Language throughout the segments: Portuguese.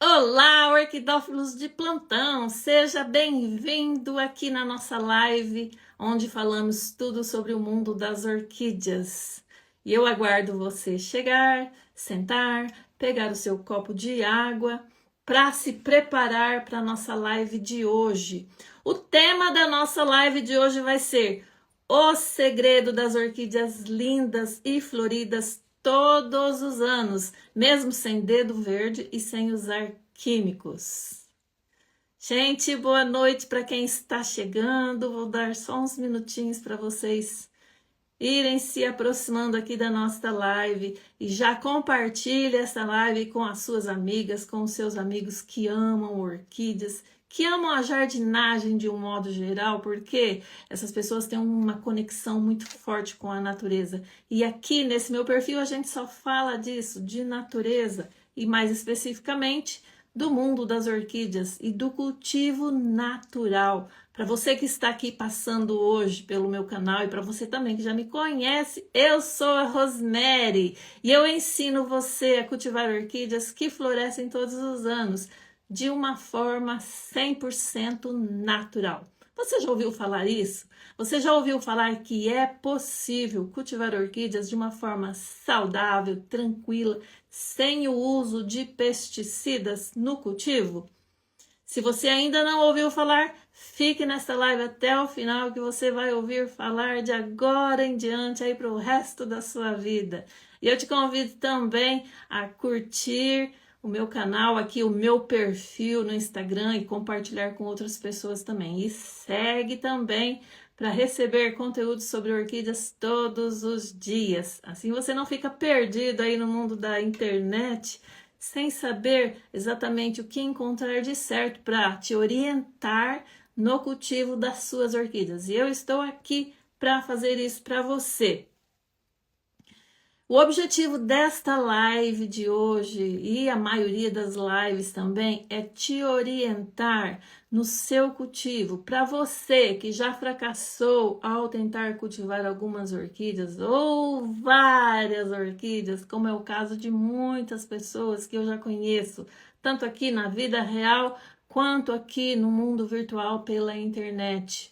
Olá, orquidófilos de plantão! Seja bem-vindo aqui na nossa live, onde falamos tudo sobre o mundo das orquídeas. E eu aguardo você chegar, sentar, pegar o seu copo de água para se preparar para a nossa live de hoje. O tema da nossa live de hoje vai ser o segredo das orquídeas lindas e floridas todos os anos, mesmo sem dedo verde e sem usar químicos. Gente, boa noite para quem está chegando. Vou dar só uns minutinhos para vocês irem se aproximando aqui da nossa live e já compartilhe essa live com as suas amigas, com os seus amigos que amam orquídeas, que amam a jardinagem de um modo geral, porque essas pessoas têm uma conexão muito forte com a natureza. E aqui nesse meu perfil a gente só fala disso, de natureza e mais especificamente do mundo das orquídeas e do cultivo natural. Para você que está aqui passando hoje pelo meu canal e para você também que já me conhece, eu sou a Rosemary e eu ensino você a cultivar orquídeas que florescem todos os anos de uma forma 100% natural. Você já ouviu falar isso? Você já ouviu falar que é possível cultivar orquídeas de uma forma saudável, tranquila, sem o uso de pesticidas no cultivo? Se você ainda não ouviu falar, fique nessa live até o final que você vai ouvir falar de agora em diante aí para o resto da sua vida. E eu te convido também a curtir o meu canal aqui, o meu perfil no Instagram e compartilhar com outras pessoas também. E segue também para receber conteúdo sobre orquídeas todos os dias. Assim você não fica perdido aí no mundo da internet, sem saber exatamente o que encontrar de certo para te orientar no cultivo das suas orquídeas. E eu estou aqui para fazer isso para você. O objetivo desta live de hoje e a maioria das lives também é te orientar no seu cultivo. Para você que já fracassou ao tentar cultivar algumas orquídeas ou várias orquídeas, como é o caso de muitas pessoas que eu já conheço, tanto aqui na vida real quanto aqui no mundo virtual pela internet.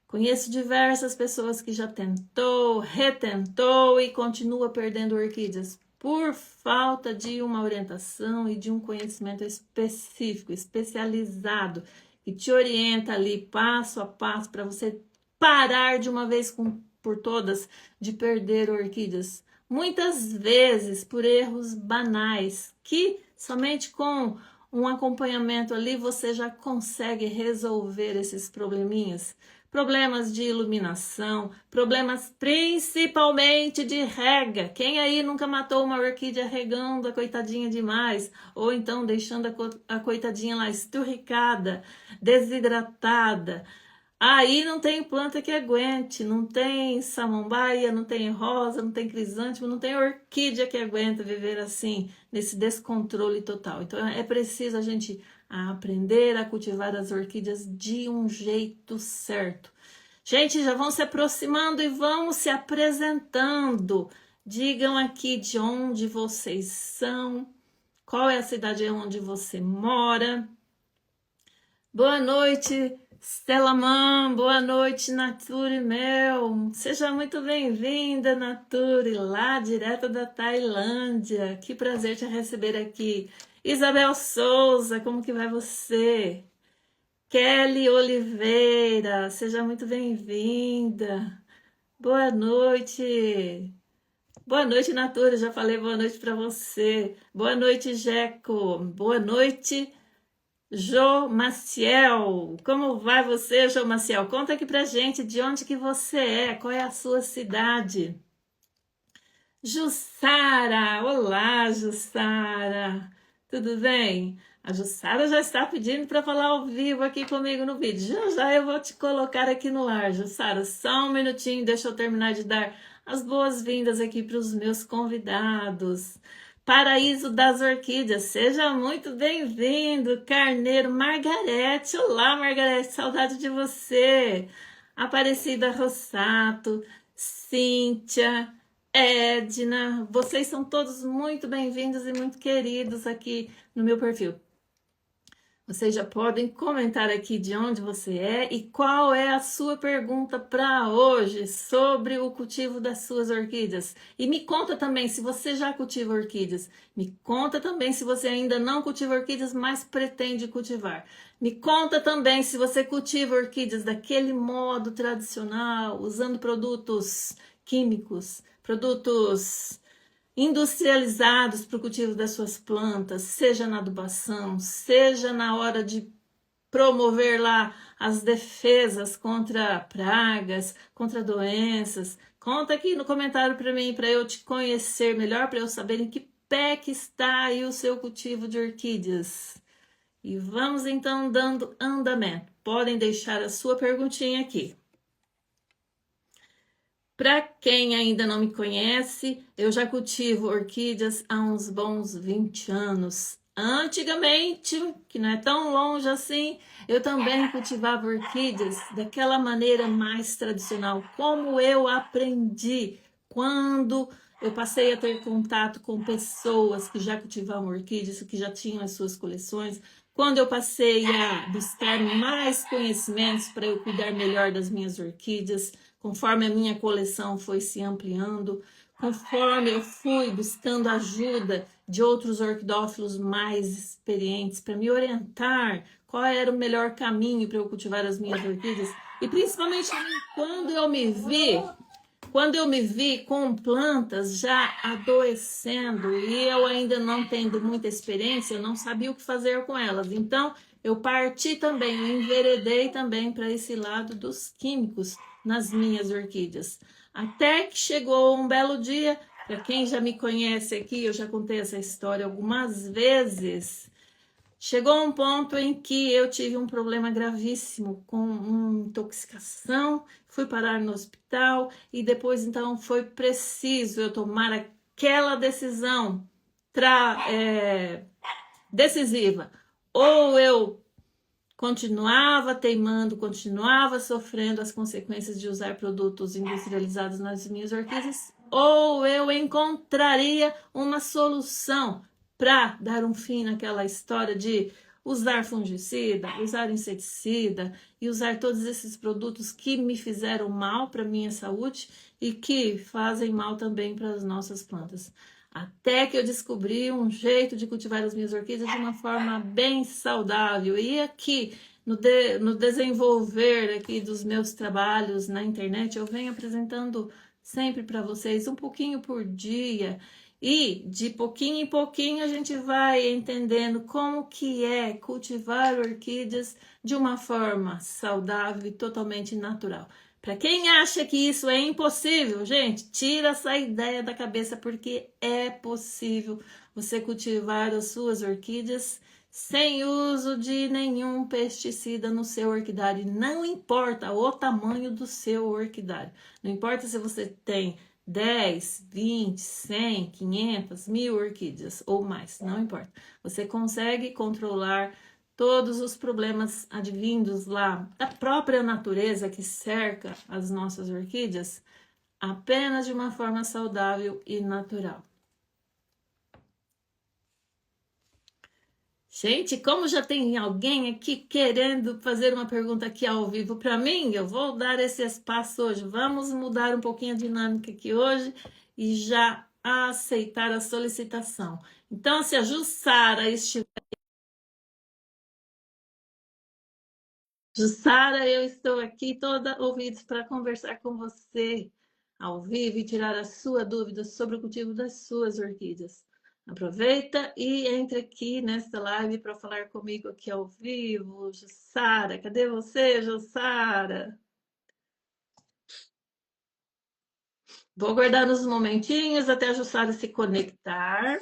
Conheço diversas pessoas que já tentou, retentou e continua perdendo orquídeas por falta de uma orientação e de um conhecimento específico, especializado, que te orienta ali passo a passo para você parar de uma vez por todas de perder orquídeas. Muitas vezes por erros banais, que somente com um acompanhamento ali você já consegue resolver esses probleminhas. Problemas de iluminação, problemas principalmente de rega. Quem aí nunca matou uma orquídea regando a coitadinha demais? Ou então deixando a coitadinha lá esturricada, desidratada? Aí não tem planta que aguente, não tem samambaia, não tem rosa, não tem crisântemo, não tem orquídea que aguenta viver assim, nesse descontrole total. Então é preciso a gente aprender a cultivar as orquídeas de um jeito certo. Gente, já vão se aproximando e vão se apresentando. Digam aqui de onde vocês são, qual é a cidade onde você mora. Boa noite, Stella Man, boa noite, Nature Mel. Seja muito bem-vinda, Nature, lá direto da Tailândia. Que prazer te receber aqui. Isabel Souza, como que vai você? Kelly Oliveira, seja muito bem-vinda. Boa noite. Boa noite, Natura. Já falei boa noite para você. Boa noite, Jeco. Boa noite, Jô Maciel. Como vai você, Jô Maciel? Conta aqui pra gente de onde que você é, qual é a sua cidade. Jussara, olá, Jussara. Tudo bem? A Jussara já está pedindo para falar ao vivo aqui comigo no vídeo. Já já eu vou te colocar aqui no ar, Jussara. Só um minutinho, deixa eu terminar de dar as boas-vindas aqui para os meus convidados. Paraíso das Orquídeas, seja muito bem-vindo, Carneiro Margarete. Olá, Margarete, saudade de você. Aparecida Rossato, Cíntia, Edna, vocês são todos muito bem-vindos e muito queridos aqui no meu perfil. Vocês já podem comentar aqui de onde você é e qual é a sua pergunta para hoje sobre o cultivo das suas orquídeas. E me conta também se você já cultiva orquídeas. Me conta também se você ainda não cultiva orquídeas, mas pretende cultivar. Me conta também se você cultiva orquídeas daquele modo tradicional, usando produtos químicos, produtos industrializados para o cultivo das suas plantas, seja na adubação, seja na hora de promover lá as defesas contra pragas, contra doenças. Conta aqui no comentário para mim, para eu te conhecer melhor, para eu saber em que pé que está aí o seu cultivo de orquídeas. E vamos então dando andamento. Podem deixar a sua perguntinha aqui. Para quem ainda não me conhece, eu já cultivo orquídeas há uns bons 20 anos. Antigamente, que não é tão longe assim, eu também cultivava orquídeas daquela maneira mais tradicional, como eu aprendi quando eu passei a ter contato com pessoas que já cultivavam orquídeas, que já tinham as suas coleções, quando eu passei a buscar mais conhecimentos para eu cuidar melhor das minhas orquídeas, conforme a minha coleção foi se ampliando, conforme eu fui buscando ajuda de outros orquidófilos mais experientes para me orientar qual era o melhor caminho para eu cultivar as minhas orquídeas, e principalmente quando eu me vi com plantas já adoecendo e eu ainda não tendo muita experiência, eu não sabia o que fazer com elas. Então, eu parti também, eu enveredei também para esse lado dos químicos nas minhas orquídeas. Até que chegou um belo dia, para quem já me conhece aqui, eu já contei essa história algumas vezes. Chegou um ponto em que eu tive um problema gravíssimo com uma intoxicação, fui parar no hospital e depois então foi preciso eu tomar aquela decisão decisiva. Ou eu continuava teimando, continuava sofrendo as consequências de usar produtos industrializados nas minhas orquídeas, ou eu encontraria uma solução para dar um fim naquela história de usar fungicida, usar inseticida e usar todos esses produtos que me fizeram mal para a minha saúde e que fazem mal também para as nossas plantas. Até que eu descobri um jeito de cultivar as minhas orquídeas de uma forma bem saudável. E aqui, no desenvolver aqui dos meus trabalhos na internet, eu venho apresentando sempre para vocês um pouquinho por dia. E de pouquinho em pouquinho a gente vai entendendo como que é cultivar orquídeas de uma forma saudável e totalmente natural. Para quem acha que isso é impossível, gente, tira essa ideia da cabeça, porque é possível você cultivar as suas orquídeas sem uso de nenhum pesticida no seu orquidário. Não importa o tamanho do seu orquidário. Não importa se você tem 10, 20, 100, 500, 1000 orquídeas ou mais, não importa. Você consegue controlar todos os problemas advindos lá da própria natureza que cerca as nossas orquídeas, apenas de uma forma saudável e natural. Gente, como já tem alguém aqui querendo fazer uma pergunta aqui ao vivo para mim, eu vou dar esse espaço hoje. Vamos mudar um pouquinho a dinâmica aqui hoje e já aceitar a solicitação. Então, se a Jussara estiver... Jussara, eu estou aqui toda ouvidos para conversar com você ao vivo e tirar a sua dúvida sobre o cultivo das suas orquídeas. Aproveita e entre aqui nesta live para falar comigo aqui ao vivo. Jussara, cadê você, Jussara? Vou aguardar uns momentinhos até a Jussara se conectar,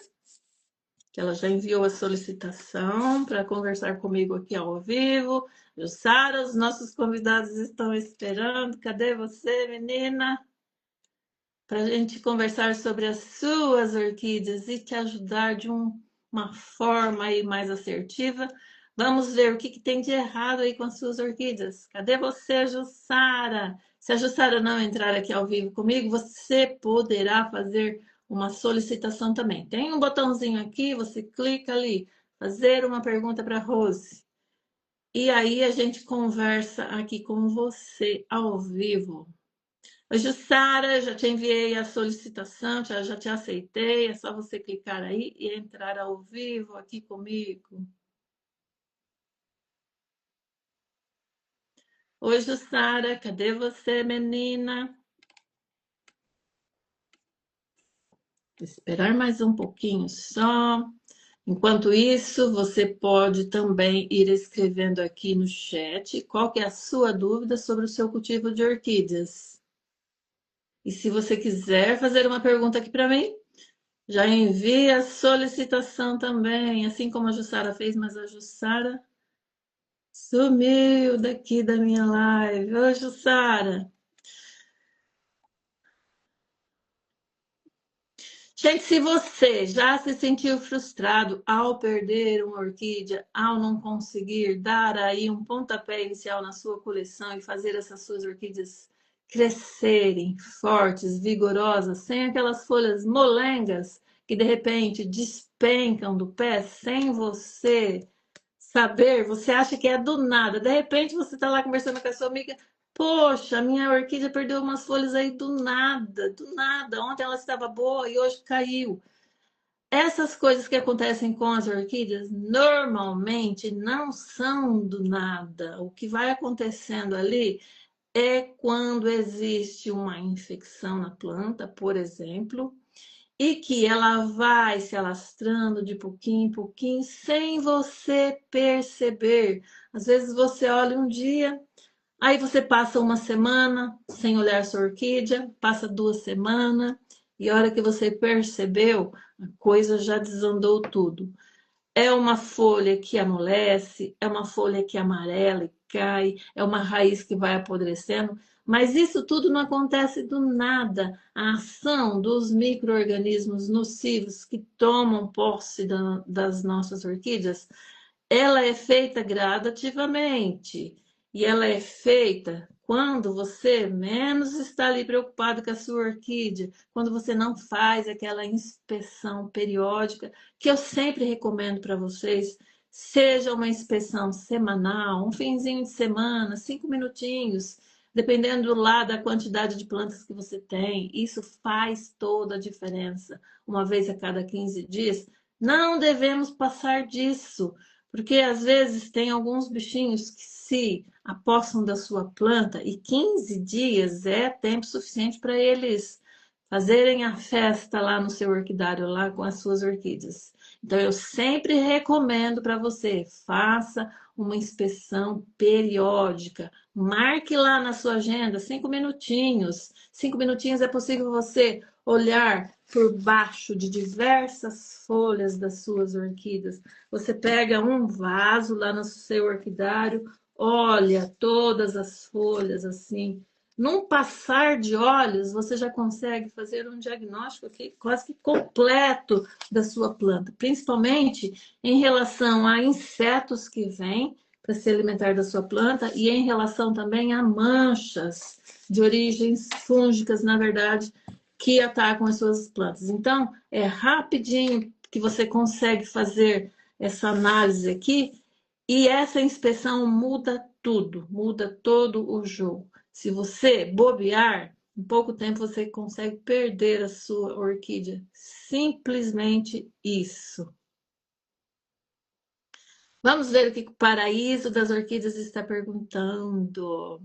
que ela já enviou a solicitação para conversar comigo aqui ao vivo. Jussara, os nossos convidados estão esperando. Cadê você, menina? Para a gente conversar sobre as suas orquídeas e te ajudar de uma forma aí mais assertiva. Vamos ver o que tem de errado aí com as suas orquídeas. Cadê você, Jussara? Se a Jussara não entrar aqui ao vivo comigo, você poderá fazer uma solicitação também. Tem um botãozinho aqui, você clica ali, fazer uma pergunta para a Rose. E aí a gente conversa aqui com você ao vivo. Oi, Jussara, já te enviei a solicitação, já te aceitei. É só você clicar aí e entrar ao vivo aqui comigo. Oi, Jussara, cadê você, menina? Vou esperar mais um pouquinho só. Enquanto isso, você pode também ir escrevendo aqui no chat qual que é a sua dúvida sobre o seu cultivo de orquídeas. E se você quiser fazer uma pergunta aqui para mim, já envia a solicitação também, assim como a Jussara fez, mas a Jussara sumiu daqui da minha live. Ô, Jussara. Gente, se você já se sentiu frustrado ao perder uma orquídea, ao não conseguir dar aí um pontapé inicial na sua coleção e fazer essas suas orquídeas crescerem fortes, vigorosas, sem aquelas folhas molengas que de repente despencam do pé sem você saber, você acha que é do nada. De repente você está lá conversando com a sua amiga. Poxa, a minha orquídea perdeu umas folhas aí do nada, do nada. Ontem ela estava boa e hoje caiu. Essas coisas que acontecem com as orquídeas normalmente não são do nada. O que vai acontecendo ali é quando existe uma infecção na planta, por exemplo, e que ela vai se alastrando de pouquinho em pouquinho, sem você perceber. Às vezes você olha um dia, aí você passa uma semana sem olhar sua orquídea, passa 2 semanas, e a hora que você percebeu, a coisa já desandou tudo. É uma folha que amolece, é uma folha que amarela e cai, é uma raiz que vai apodrecendo, mas isso tudo não acontece do nada. A ação dos micro-organismos nocivos que tomam posse das nossas orquídeas, ela é feita gradativamente e ela é feita quando você menos está ali preocupado com a sua orquídea, quando você não faz aquela inspeção periódica que eu sempre recomendo para vocês, seja uma inspeção semanal, um finzinho de semana, 5 minutinhos, dependendo lá da quantidade de plantas que você tem, isso faz toda a diferença. Uma vez a cada 15 dias, não devemos passar disso, porque às vezes tem alguns bichinhos que se apossam da sua planta e 15 dias é tempo suficiente para eles fazerem a festa lá no seu orquidário, lá com as suas orquídeas. Então, eu sempre recomendo para você, faça uma inspeção periódica. Marque lá na sua agenda 5 minutinhos. 5 minutinhos é possível você olhar por baixo de diversas folhas das suas orquídeas. Você pega um vaso lá no seu orquidário, olha todas as folhas assim, num passar de olhos, você já consegue fazer um diagnóstico aqui quase que completo da sua planta, principalmente em relação a insetos que vêm para se alimentar da sua planta e em relação também a manchas de origens fúngicas, na verdade, que atacam as suas plantas. Então, é rapidinho que você consegue fazer essa análise aqui e essa inspeção muda todo o jogo. Se você bobear, em pouco tempo você consegue perder a sua orquídea. Simplesmente isso. Vamos ver o que o Paraíso das Orquídeas está perguntando.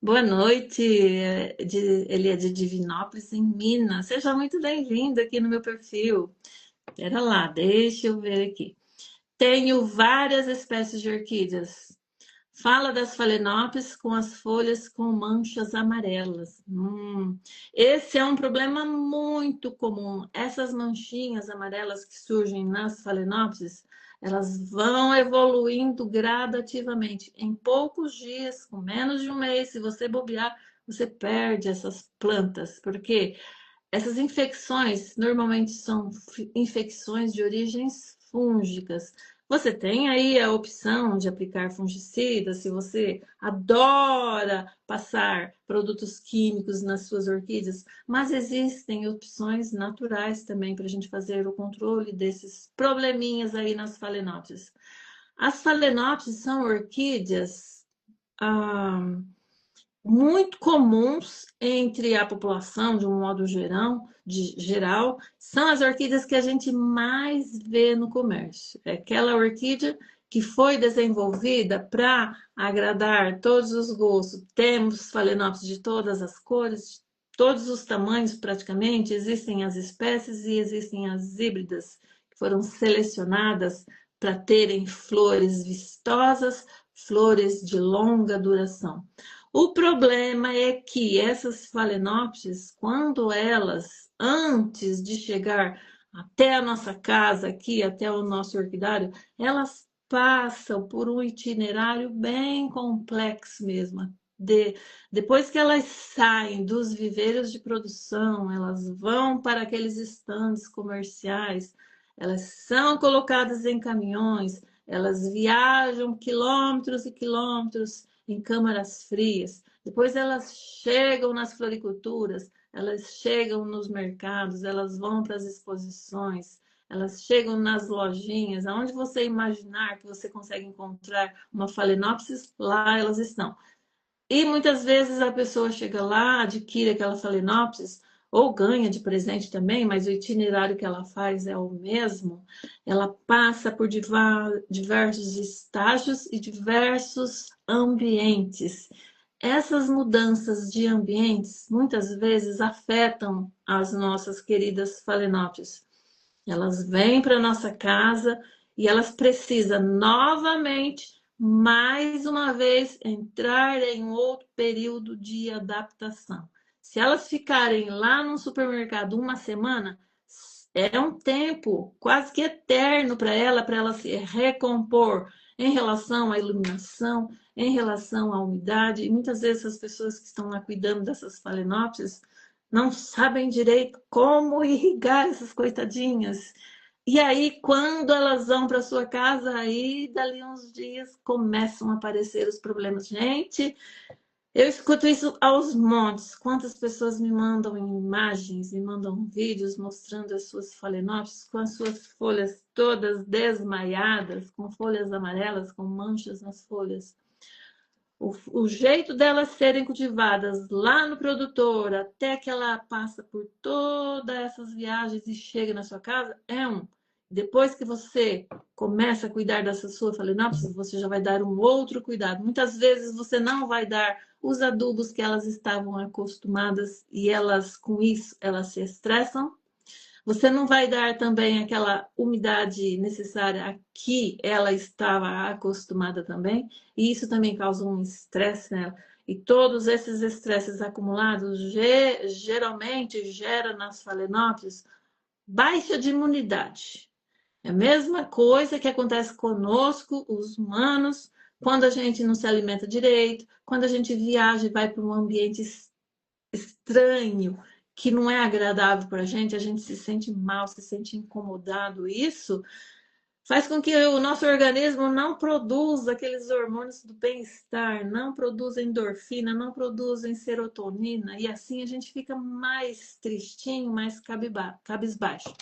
Boa noite, ele é de Divinópolis, em Minas. Seja muito bem-vindo aqui no meu perfil. Espera lá, deixa eu ver aqui. Tenho várias espécies de orquídeas. Fala das Phalaenopsis com as folhas com manchas amarelas. Esse é um problema muito comum. Essas manchinhas amarelas que surgem nas Phalaenopsis, elas vão evoluindo gradativamente. Em poucos dias, com menos de um mês, se você bobear, você perde essas plantas, porque essas infecções normalmente são infecções de origens fúngicas. Você tem aí a opção de aplicar fungicida, se você adora passar produtos químicos nas suas orquídeas, mas existem opções naturais também para a gente fazer o controle desses probleminhas aí nas Phalaenopsis. As phalaenopsis são orquídeas ah, muito comuns entre a população, de um modo geral, são as orquídeas que a gente mais vê no comércio. É aquela orquídea que foi desenvolvida para agradar todos os gostos. Temos phalaenopsis de todas as cores, todos os tamanhos praticamente. Existem as espécies e existem as híbridas, que foram selecionadas para terem flores vistosas, flores de longa duração. O problema é que essas phalaenopsis, quando elas, antes de chegar até a nossa casa aqui, até o nosso orquidário, elas passam por um itinerário bem complexo mesmo. Depois que elas saem dos viveiros de produção, elas vão para aqueles estandes comerciais, elas são colocadas em caminhões, elas viajam quilômetros e quilômetros em câmaras frias. Depois elas chegam nas floriculturas, elas chegam nos mercados, elas vão para as exposições, elas chegam nas lojinhas, aonde você imaginar que você consegue encontrar uma phalaenopsis, lá elas estão. E muitas vezes a pessoa chega lá, adquire aquela phalaenopsis, ou ganha de presente também, mas o itinerário que ela faz é o mesmo. Ela passa por diversos estágios e diversos ambientes. Essas mudanças de ambientes muitas vezes afetam as nossas queridas phalaenopsis. Elas vêm para nossa casa e elas precisam novamente, mais uma vez, entrar em outro período de adaptação. Se elas ficarem lá no supermercado uma semana, é um tempo quase que eterno para ela se recompor em relação à iluminação, em relação à umidade. E muitas vezes as pessoas que estão lá cuidando dessas phalaenopsis não sabem direito como irrigar essas coitadinhas. E aí, quando elas vão para sua casa, aí dali uns dias começam a aparecer os problemas. Gente, eu escuto isso aos montes. Quantas pessoas me mandam imagens, me mandam vídeos mostrando as suas phalaenopsis com as suas folhas todas desmaiadas, com folhas amarelas, com manchas nas folhas. O jeito delas serem cultivadas lá no produtor, até que ela passa por todas essas viagens e chega na sua casa, é um. Depois que você começa a cuidar dessa sua phalaenopsis, você já vai dar um outro cuidado. Muitas vezes você não vai dar os adubos que elas estavam acostumadas e elas, com isso, elas se estressam. Você não vai dar também aquela umidade necessária a que ela estava acostumada também, e isso também causa um estresse nela. E todos esses estresses acumulados geralmente geram nas phalaenopsis baixa de imunidade. É a mesma coisa que acontece conosco, os humanos, quando a gente não se alimenta direito, quando a gente viaja e vai para um ambiente estranho, que não é agradável para a gente se sente mal, se sente incomodado. Isso faz com que o nosso organismo não produza aqueles hormônios do bem-estar, não produza endorfina, não produza serotonina, e assim a gente fica mais tristinho, mais cabisbaixo.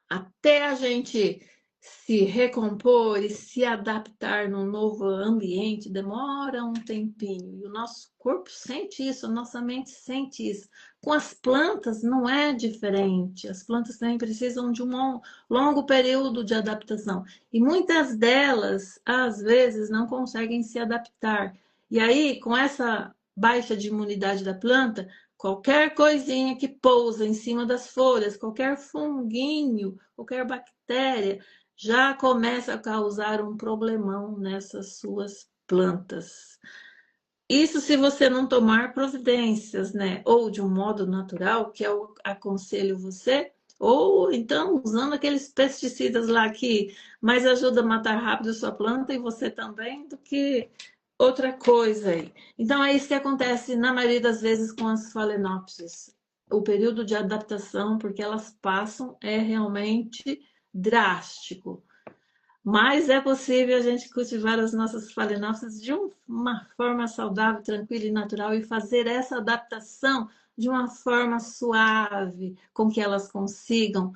Até a gente se recompor e se adaptar num novo ambiente demora um tempinho. E o nosso corpo sente isso, a nossa mente sente isso. Com as plantas não é diferente. As plantas também precisam de um longo período de adaptação. E muitas delas, às vezes, não conseguem se adaptar. E aí, com essa baixa de imunidade da planta, qualquer coisinha que pousa em cima das folhas, qualquer funguinho, qualquer bactéria, já começa a causar um problemão nessas suas plantas. Isso se você não tomar providências, né? Ou de um modo natural, que eu aconselho você, ou então usando aqueles pesticidas lá que mais ajuda a matar rápido a sua planta e você também, do que outra coisa aí. Então é isso que acontece na maioria das vezes com as phalaenopsis. O período de adaptação, porque elas passam, é realmente drástico. Mas é possível a gente cultivar as nossas phalaenopsis de uma forma saudável, tranquila e natural e fazer essa adaptação de uma forma suave, com que elas consigam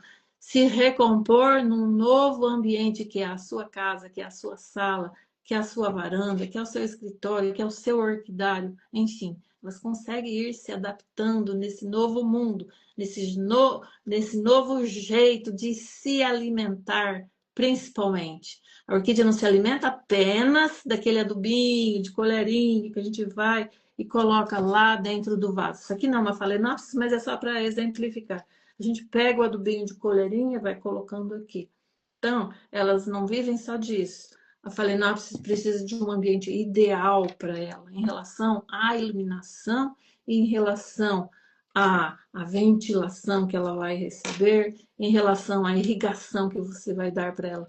se recompor num novo ambiente que é a sua casa, que é a sua sala, que é a sua varanda, que é o seu escritório, que é o seu orquidário, enfim, elas conseguem ir se adaptando nesse novo mundo, nesse novo jeito de se alimentar, principalmente. A orquídea não se alimenta apenas daquele adubinho, de colherinho que a gente vai e coloca lá dentro do vaso. Isso aqui não é uma phalaenopsis, mas é só para exemplificar. A gente pega o adubinho de colherinha e vai colocando aqui. Então, elas não vivem só disso. A phalaenopsis precisa de um ambiente ideal para ela, em relação à iluminação e em relação à ventilação que ela vai receber, em relação à irrigação que você vai dar para ela.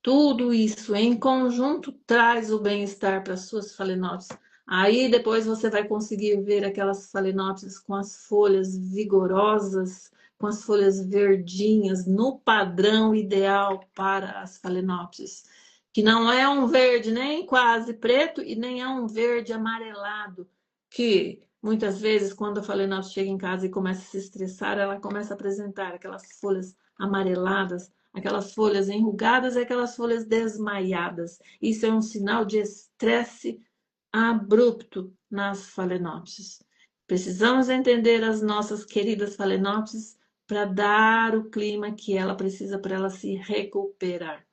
Tudo isso em conjunto traz o bem-estar para as suas phalaenopsis. Aí depois você vai conseguir ver aquelas phalaenopsis com as folhas vigorosas, com as folhas verdinhas, no padrão ideal para as phalaenopsis. Que não é um verde nem quase preto e nem é um verde amarelado, que muitas vezes quando a phalaenopsis chega em casa e começa a se estressar, ela começa a apresentar aquelas folhas amareladas, aquelas folhas enrugadas e aquelas folhas desmaiadas. Isso é um sinal de estresse abrupto nas phalaenopsis. Precisamos entender as nossas queridas phalaenopsis para dar o clima que ela precisa para ela se recuperar.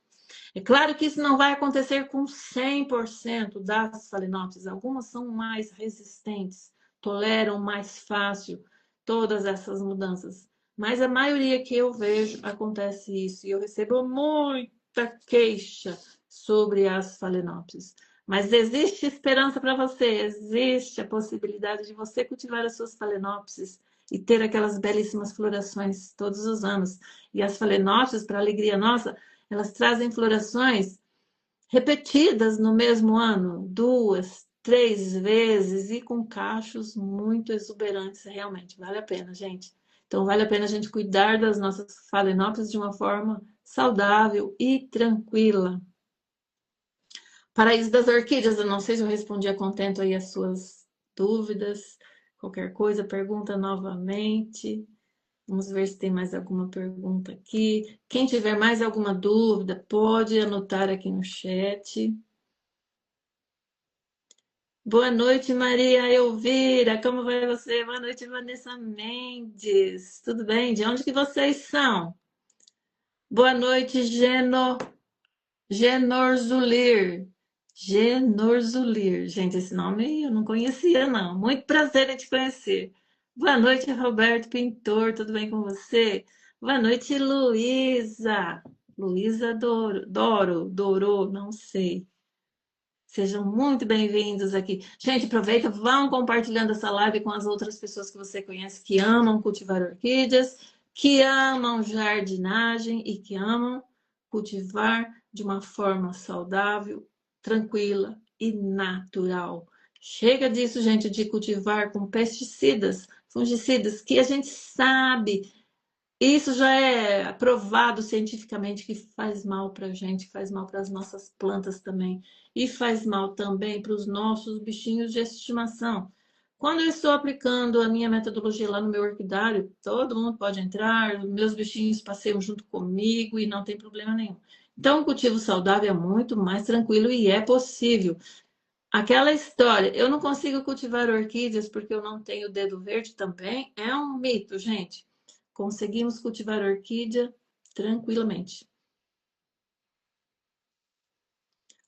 É claro que isso não vai acontecer com 100% das phalaenopsis. Algumas são mais resistentes, toleram mais fácil todas essas mudanças. Mas a maioria que eu vejo acontece isso. E eu recebo muita queixa sobre as phalaenopsis. Mas existe esperança para você. Existe a possibilidade de você cultivar as suas phalaenopsis e ter aquelas belíssimas florações todos os anos. E as phalaenopsis, para alegria nossa, elas trazem florações repetidas no mesmo ano, 2, 3 vezes e com cachos muito exuberantes, realmente. Vale a pena, gente. Então, vale a pena a gente cuidar das nossas phalaenopsis de uma forma saudável e tranquila. Paraíso das Orquídeas, eu não sei se eu respondi a contento aí as suas dúvidas. Qualquer coisa, pergunta novamente. Vamos ver se tem mais alguma pergunta aqui. Quem tiver mais alguma dúvida, pode anotar aqui no chat. Boa noite, Maria Elvira. Como vai você? Boa noite, Vanessa Mendes. Tudo bem? De onde que vocês são? Boa noite, Genorzulir. Genorzulir. Gente, esse nome eu não conhecia, não. Muito prazer em te conhecer. Boa noite, Roberto Pintor. Tudo bem com você? Boa noite, Luísa. Luísa Doro, não sei. Sejam muito bem-vindos aqui. Gente, aproveita, vão compartilhando essa live com as outras pessoas que você conhece que amam cultivar orquídeas, que amam jardinagem e que amam cultivar de uma forma saudável, tranquila e natural. Chega disso, gente, de cultivar com pesticidas, fungicidas, que a gente sabe isso já é aprovado cientificamente que faz mal para a gente, faz mal para as nossas plantas também. E faz mal também para os nossos bichinhos de estimação. Quando eu estou aplicando a minha metodologia lá no meu orquidário, todo mundo pode entrar, meus bichinhos passeiam junto comigo e não tem problema nenhum. Então, o cultivo saudável é muito mais tranquilo e é possível. Aquela história, eu não consigo cultivar orquídeas porque eu não tenho dedo verde também, é um mito, gente. Conseguimos cultivar orquídea tranquilamente.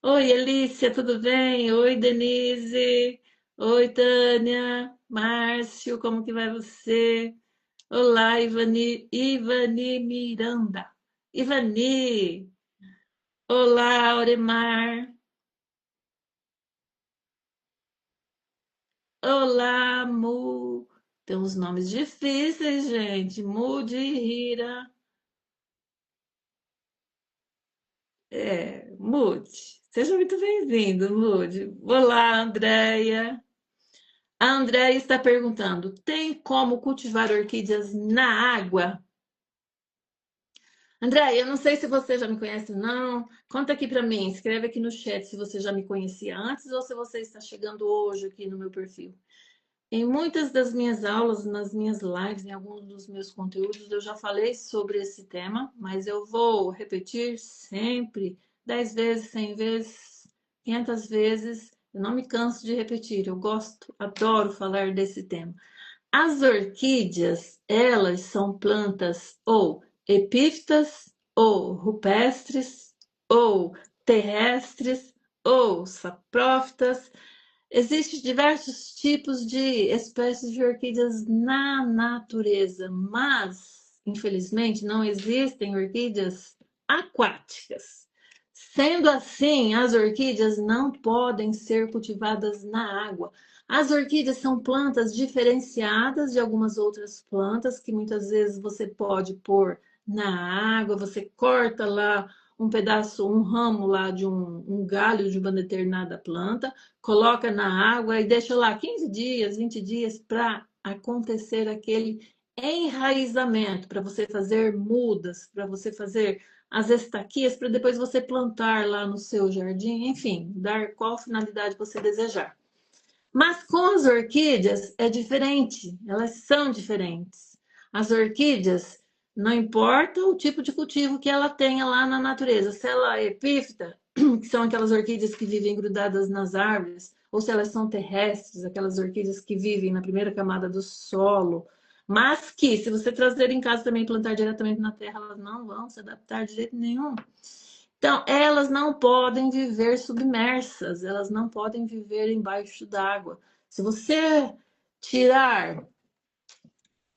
Oi, Elícia, tudo bem? Oi, Denise. Oi, Tânia. Márcio, como que vai você? Olá, Ivani Miranda. Ivani. Olá, Auremar. Olá, Mu. Tem uns nomes difíceis, gente. Mudihira. Mude. Seja muito bem-vindo, Mude. Olá, Andréia. A Andréia está perguntando: tem como cultivar orquídeas na água? Andréia, eu não sei se você já me conhece ou não. Conta aqui para mim, escreve aqui no chat se você já me conhecia antes ou se você está chegando hoje aqui no meu perfil. Em muitas das minhas aulas, nas minhas lives, em alguns dos meus conteúdos, eu já falei sobre esse tema, mas eu vou repetir sempre, 10 vezes, 100 vezes, 500 vezes. Eu não me canso de repetir, eu gosto, adoro falar desse tema. As orquídeas, elas são plantas ou epífitas, ou rupestres, ou terrestres, ou saprófitas. Existem diversos tipos de espécies de orquídeas na natureza, mas, infelizmente, não existem orquídeas aquáticas. Sendo assim, as orquídeas não podem ser cultivadas na água. As orquídeas são plantas diferenciadas de algumas outras plantas que muitas vezes você pode pôr na água, você corta lá um pedaço, um ramo lá de um galho de uma determinada planta, coloca na água e deixa lá 15 dias, 20 dias para acontecer aquele enraizamento, para você fazer mudas, para você fazer as estaquias, para depois você plantar lá no seu jardim, enfim, dar qual finalidade você desejar. Mas com as orquídeas é diferente, elas são diferentes. As orquídeas, não importa o tipo de cultivo que ela tenha lá na natureza, se ela é epífita, que são aquelas orquídeas que vivem grudadas nas árvores, ou se elas são terrestres, aquelas orquídeas que vivem na primeira camada do solo, mas que, se você trazer em casa também e plantar diretamente na terra, elas não vão se adaptar de jeito nenhum. Então, elas não podem viver submersas, elas não podem viver embaixo d'água. Se você tirar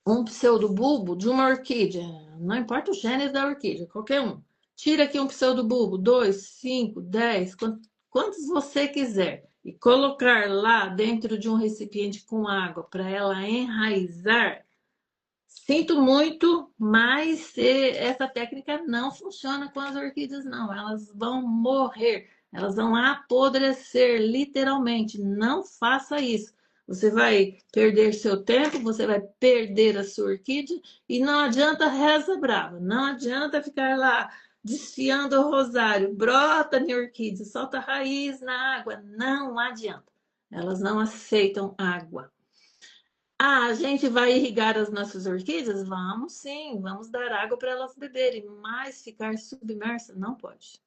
um pseudobulbo de uma orquídea, não importa o gênero da orquídea, qualquer um, tira aqui um pseudobulbo, 2, 5, 10, quantos você quiser, e colocar lá dentro de um recipiente com água para ela enraizar, sinto muito, mas essa técnica não funciona com as orquídeas, não. Elas vão morrer, elas vão apodrecer, literalmente. Não faça isso. Você vai perder seu tempo, você vai perder a sua orquídea e não adianta reza brava, não adianta ficar lá desfiando o rosário. Brota minha orquídea, solta raiz na água. Não adianta. Elas não aceitam água. Ah, a gente vai irrigar as nossas orquídeas? Vamos sim, vamos dar água para elas beberem, mas ficar submersa não pode.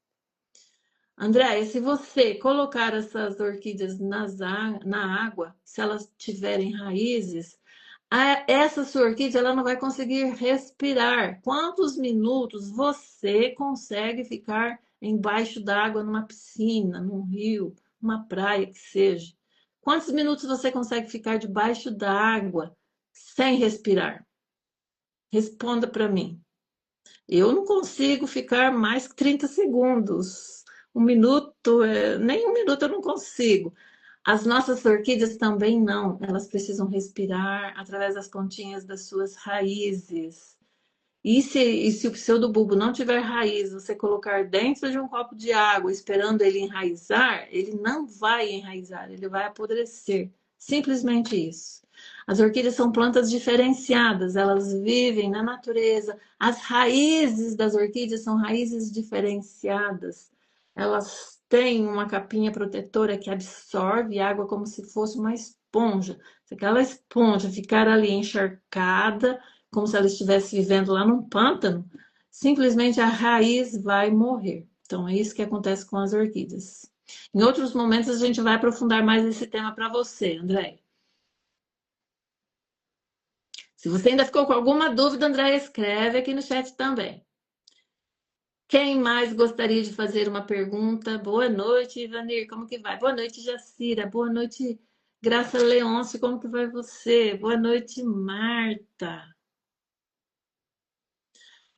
Andréia, se você colocar essas orquídeas na água, se elas tiverem raízes, essa sua orquídea ela não vai conseguir respirar. Quantos minutos você consegue ficar embaixo d'água numa piscina, num rio, numa praia que seja? Quantos minutos você consegue ficar debaixo d'água sem respirar? Responda para mim. Eu não consigo ficar mais que 30 segundos. Um minuto, nem um minuto eu não consigo. As nossas orquídeas também não. Elas precisam respirar através das pontinhas das suas raízes. E se o pseudobulbo não tiver raiz, você colocar dentro de um copo de água esperando ele enraizar, ele não vai enraizar, ele vai apodrecer. Simplesmente isso. As orquídeas são plantas diferenciadas, elas vivem na natureza. As raízes das orquídeas são raízes diferenciadas. Elas têm uma capinha protetora que absorve água como se fosse uma esponja. Se aquela esponja ficar ali encharcada, como se ela estivesse vivendo lá num pântano, simplesmente a raiz vai morrer. Então, é isso que acontece com as orquídeas. Em outros momentos, a gente vai aprofundar mais esse tema para você, André. Se você ainda ficou com alguma dúvida, André, escreve aqui no chat também. Quem mais gostaria de fazer uma pergunta? Boa noite, Ivanir, como que vai? Boa noite, Jacira. Boa noite, Graça Leôncio, como que vai você? Boa noite, Marta.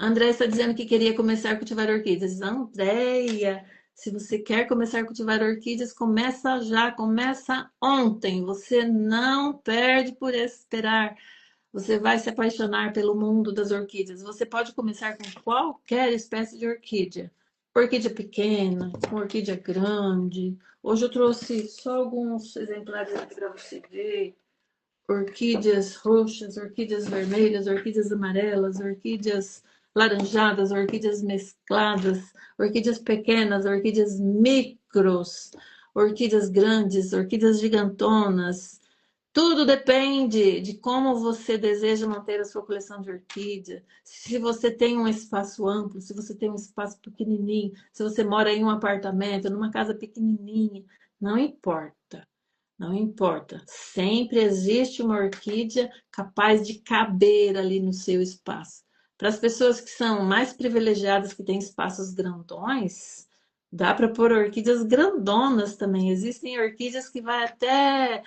André está dizendo que queria começar a cultivar orquídeas. Andréia, se você quer começar a cultivar orquídeas, começa já, começa ontem. Você não perde por esperar. Você vai se apaixonar pelo mundo das orquídeas. Você pode começar com qualquer espécie de orquídea. Orquídea pequena, orquídea grande. Hoje eu trouxe só alguns exemplares aqui para você ver. Orquídeas roxas, orquídeas vermelhas, orquídeas amarelas, orquídeas laranjadas, orquídeas mescladas, orquídeas pequenas, orquídeas micros, orquídeas grandes, orquídeas gigantonas. Tudo depende de como você deseja manter a sua coleção de orquídea. Se você tem um espaço amplo, se você tem um espaço pequenininho, se você mora em um apartamento, numa casa pequenininha, não importa. Não importa. Sempre existe uma orquídea capaz de caber ali no seu espaço. Para as pessoas que são mais privilegiadas, que têm espaços grandões, dá para pôr orquídeas grandonas também. Existem orquídeas que vai até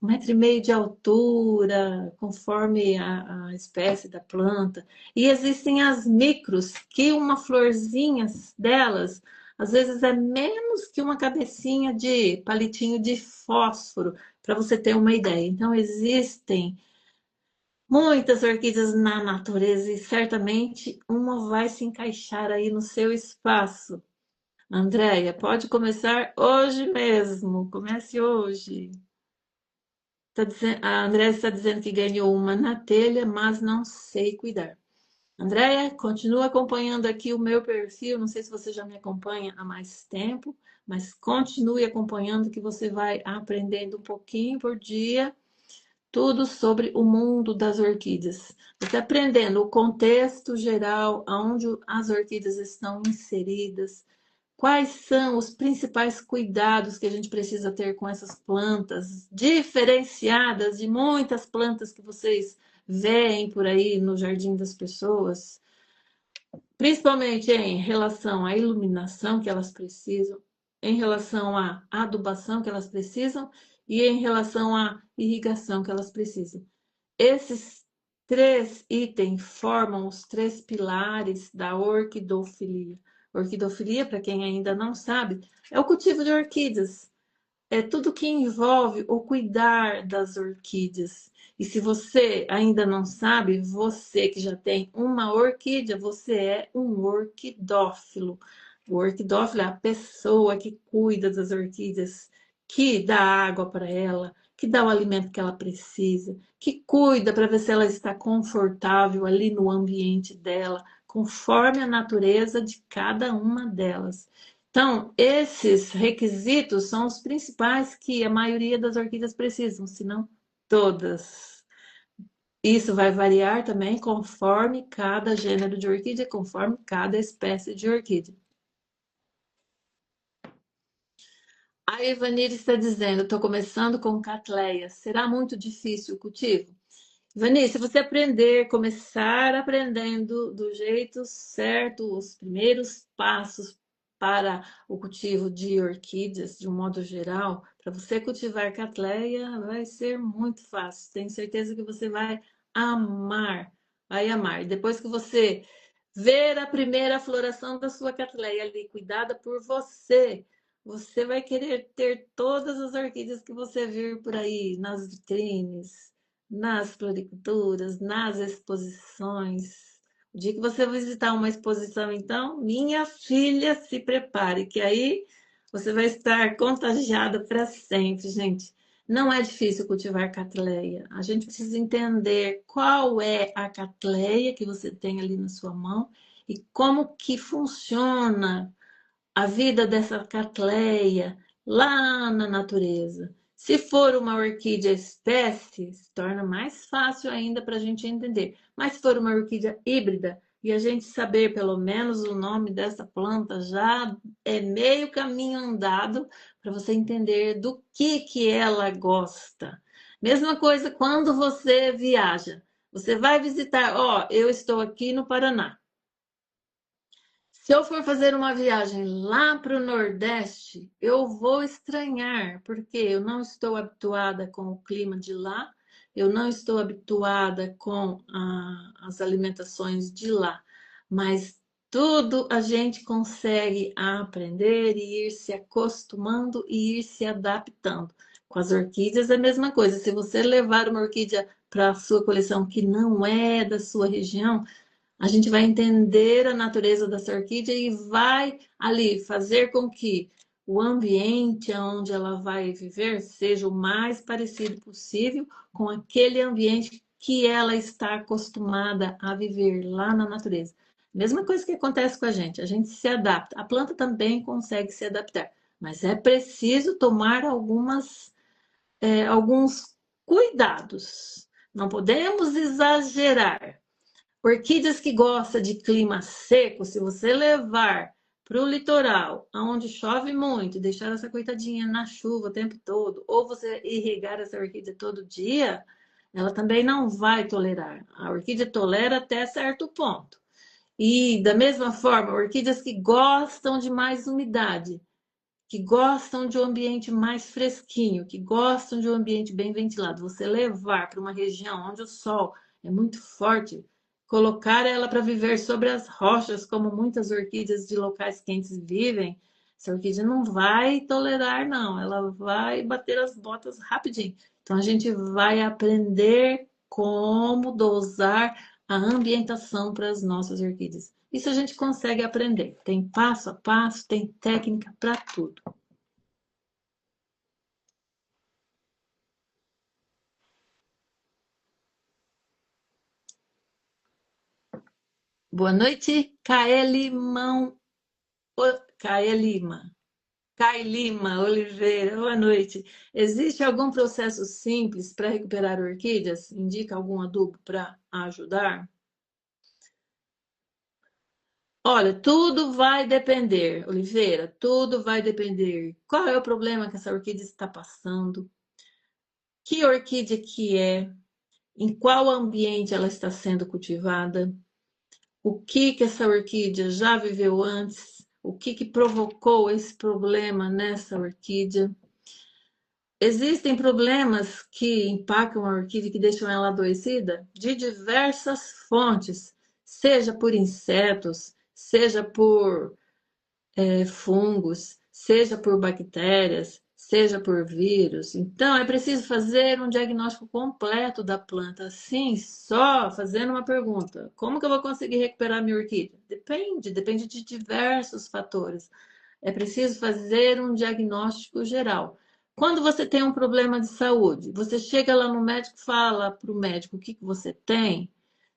1,5 metro de altura, conforme a espécie da planta. E existem as micros, que uma florzinha delas às vezes é menos que uma cabecinha de palitinho de fósforo, para você ter uma ideia. Então, existem muitas orquídeas na natureza e certamente uma vai se encaixar aí no seu espaço. Andréia, pode começar hoje mesmo. Comece hoje. A Andréia está dizendo que ganhou uma na telha, mas não sei cuidar. Andréia, continua acompanhando aqui o meu perfil. Não sei se você já me acompanha há mais tempo, mas continue acompanhando que você vai aprendendo um pouquinho por dia tudo sobre o mundo das orquídeas. Você aprendendo o contexto geral, onde as orquídeas estão inseridas, quais são os principais cuidados que a gente precisa ter com essas plantas diferenciadas de muitas plantas que vocês veem por aí no jardim das pessoas, principalmente em relação à iluminação que elas precisam, em relação à adubação que elas precisam e em relação à irrigação que elas precisam. Esses três itens formam os três pilares da orquidofilia. Orquidofilia, para quem ainda não sabe, é o cultivo de orquídeas. É tudo que envolve o cuidar das orquídeas. E se você ainda não sabe, você que já tem uma orquídea, você é um orquidófilo. O orquidófilo é a pessoa que cuida das orquídeas, que dá água para ela, que dá o alimento que ela precisa, que cuida para ver se ela está confortável ali no ambiente dela, conforme a natureza de cada uma delas. Então, esses requisitos são os principais que a maioria das orquídeas precisam, se não todas. Isso vai variar também conforme cada gênero de orquídea, conforme cada espécie de orquídea. A Ivanir está dizendo, estou começando com Cattleya. Será muito difícil o cultivo? Vani, se você aprender, começar aprendendo do jeito certo, os primeiros passos para o cultivo de orquídeas, de um modo geral, para você cultivar Cattleya, vai ser muito fácil. Tenho certeza que você vai amar, vai amar. Depois que você ver a primeira floração da sua Cattleya ali, cuidada por você, você vai querer ter todas as orquídeas que você vir por aí, nas vitrines, nas floriculturas, nas exposições. O dia que você visitar uma exposição, então, minha filha, se prepare, que aí você vai estar contagiada para sempre, gente. Não é difícil cultivar Cattleya. A gente precisa entender qual é a Cattleya que você tem ali na sua mão e como que funciona a vida dessa Cattleya lá na natureza. Se for uma orquídea espécie, se torna mais fácil ainda para a gente entender. Mas se for uma orquídea híbrida e a gente saber pelo menos o nome dessa planta, já é meio caminho andado para você entender do que ela gosta. Mesma coisa quando você viaja. Você vai visitar, ó, eu estou aqui no Paraná. Se eu for fazer uma viagem lá para o Nordeste, eu vou estranhar, porque eu não estou habituada com o clima de lá, eu não estou habituada com as alimentações de lá. Mas tudo a gente consegue aprender e ir se acostumando e ir se adaptando. Com as orquídeas é a mesma coisa. Se você levar uma orquídea para a sua coleção que não é da sua região, a gente vai entender a natureza dessa orquídea e vai ali fazer com que o ambiente onde ela vai viver seja o mais parecido possível com aquele ambiente que ela está acostumada a viver lá na natureza. Mesma coisa que acontece com a gente se adapta. A planta também consegue se adaptar, mas é preciso tomar alguns cuidados. Não podemos exagerar. Orquídeas que gostam de clima seco, se você levar para o litoral, onde chove muito, e deixar essa coitadinha na chuva o tempo todo, ou você irrigar essa orquídea todo dia, ela também não vai tolerar. A orquídea tolera até certo ponto. E da mesma forma, orquídeas que gostam de mais umidade, que gostam de um ambiente mais fresquinho, que gostam de um ambiente bem ventilado, você levar para uma região onde o sol é muito forte, colocar ela para viver sobre as rochas, como muitas orquídeas de locais quentes vivem, essa orquídea não vai tolerar, não, ela vai bater as botas rapidinho. Então a gente vai aprender como dosar a ambientação para as nossas orquídeas. Isso a gente consegue aprender. Tem passo a passo, tem técnica para tudo. Boa noite, Kaelima, Kaelima, Kaelima Oliveira. Boa noite. Existe algum processo simples para recuperar orquídeas? Indica algum adubo para ajudar? Olha, tudo vai depender, Oliveira, tudo vai depender. Qual é o problema que essa orquídea está passando? Que orquídea que é? Em qual ambiente ela está sendo cultivada? O que que essa orquídea já viveu antes? O que que provocou esse problema nessa orquídea? Existem problemas que impactam a orquídea, que deixam ela adoecida, de diversas fontes, seja por insetos, seja por fungos, seja por bactérias, seja por vírus. Então, é preciso fazer um diagnóstico completo da planta, assim, só fazendo uma pergunta: como que eu vou conseguir recuperar minha orquídea? Depende de diversos fatores. É preciso fazer um diagnóstico geral. Quando você tem um problema de saúde, você chega lá no médico e fala para o médico o que que você tem.